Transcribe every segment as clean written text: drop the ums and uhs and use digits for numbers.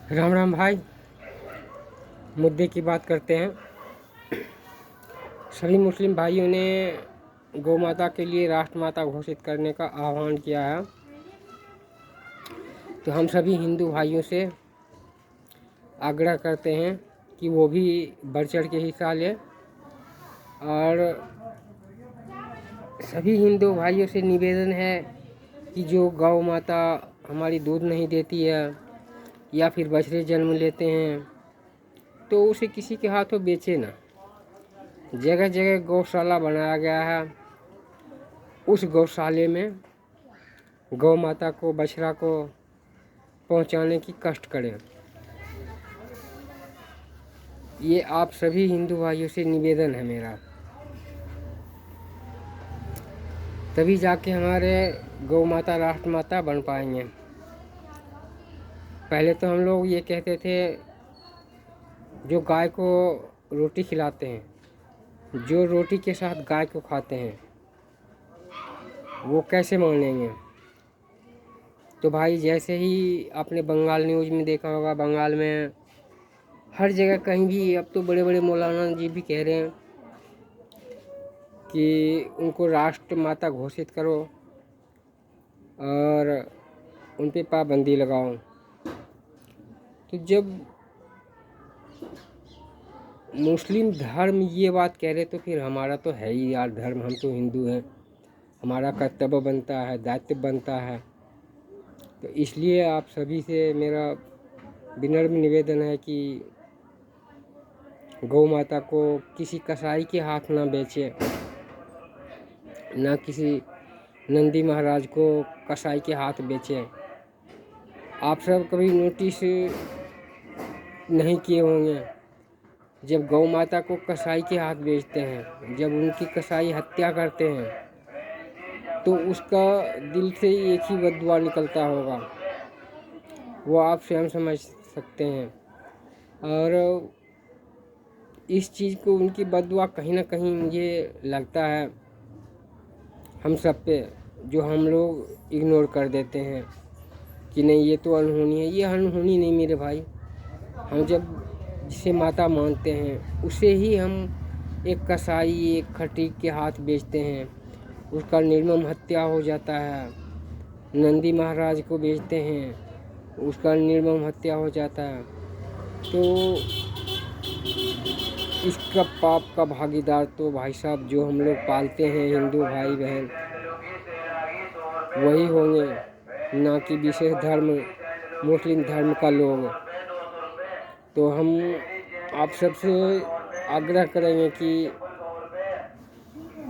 राम राम भाई, मुद्दे की बात करते हैं। सभी मुस्लिम भाइयों ने गौ माता के लिए राष्ट्रमाता घोषित करने का आह्वान किया है। तो हम सभी हिंदू भाइयों से आग्रह करते हैं कि वो भी बढ़ चढ़ के हिस्सा लें, और सभी हिंदू भाइयों से निवेदन है कि जो गौ माता हमारी दूध नहीं देती है या फिर बछड़े जन्म लेते हैं तो उसे किसी के हाथों बेचे ना। जगह जगह गौशाला बनाया गया है, उस गौशाले में गौ माता को, बछड़ा को पहुंचाने की कष्ट करें। ये आप सभी हिंदू भाइयों से निवेदन है मेरा, तभी जाके हमारे गौ माता राष्ट्रमाता बन पाएंगे। पहले तो हम लोग ये कहते थे, जो गाय को रोटी खिलाते हैं, जो रोटी के साथ गाय को खाते हैं, वो कैसे मानेंगे। तो भाई, जैसे ही आपने बंगाल न्यूज़ में देखा होगा, बंगाल में हर जगह कहीं भी अब तो बड़े बड़े मौलाना जी भी कह रहे हैं कि उनको राष्ट्रमाता घोषित करो और उन पे पाबंदी लगाओ। तो जब मुस्लिम धर्म ये बात कह रहे तो फिर हमारा तो है ही यार धर्म, हम तो हिंदू हैं, हमारा कर्तव्य बनता है, दायित्व बनता है। तो इसलिए आप सभी से मेरा विनम्र निवेदन है कि गौ माता को किसी कसाई के हाथ ना बेचे, ना किसी नंदी महाराज को कसाई के हाथ बेचे। आप सब कभी नोटिस नहीं किए होंगे, जब गौ माता को कसाई के हाथ बेचते हैं, जब उनकी कसाई हत्या करते हैं, तो उसका दिल से एक ही बददुआ निकलता होगा, वो आप स्वयं समझ सकते हैं। और इस चीज़ को, उनकी बददुआ कहीं ना कहीं मुझे लगता है हम सब पे, जो हम लोग इग्नोर कर देते हैं कि नहीं ये तो अनहोनी है। ये अनहोनी नहीं मेरे भाई, हम जब जिसे माता मानते हैं उसे ही हम एक कसाई, एक खटीक के हाथ बेचते हैं, उसका निर्मम हत्या हो जाता है। नंदी महाराज को बेचते हैं, उसका निर्मम हत्या हो जाता है। तो इसका पाप का भागीदार तो भाई साहब जो हम लोग पालते हैं हिंदू भाई बहन वही होंगे, ना कि विशेष धर्म मुस्लिम धर्म का लोग। तो हम आप सबसे आग्रह करेंगे कि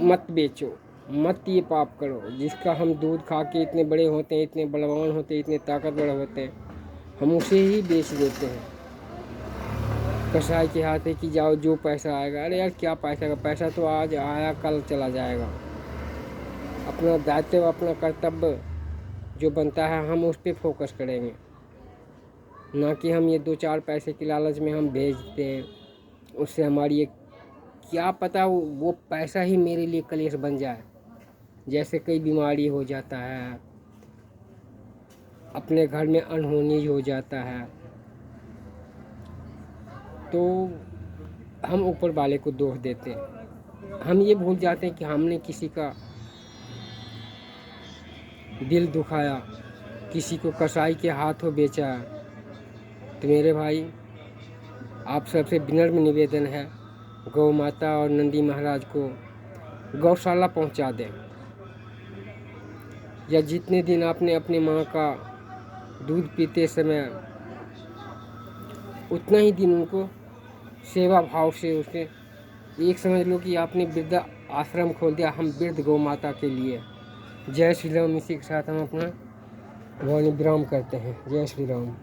मत बेचो, मत ये पाप करो। जिसका हम दूध खा के इतने बड़े होते हैं, इतने बलवान होते हैं, इतने ताकतवर होते हैं, हम उसे ही बेच देते हैं कसाई के हाथ है कि जाओ जो पैसा आएगा। अरे यार क्या पैसा का, पैसा तो आज आया कल चला जाएगा। अपना दायित्व, अपना कर्तव्य जो बनता है हम उस पर फोकस करेंगे, ना कि हम ये 2-4 पैसे की लालच में हम भेजते हैं। उससे हमारी एक, क्या पता वो पैसा ही मेरे लिए कलेश बन जाए। जैसे कई बीमारी हो जाता है, अपने घर में अनहोनी हो जाता है, तो हम ऊपर वाले को दोष देते हैं। हम ये भूल जाते हैं कि हमने किसी का दिल दुखाया, किसी को कसाई के हाथों बेचा। तो मेरे भाई, आप सबसे विनम्र निवेदन है, गौ माता और नंदी महाराज को गौशाला पहुंचा दें, या जितने दिन आपने अपनी माँ का दूध पीते समय उतना ही दिन उनको सेवा भाव से उसे, एक समझ लो कि आपने वृद्ध आश्रम खोल दिया हम वृद्ध गौ माता के लिए। जय श्री राम। इसी के साथ हम अपना वाणी विराम करते हैं। जय श्री राम।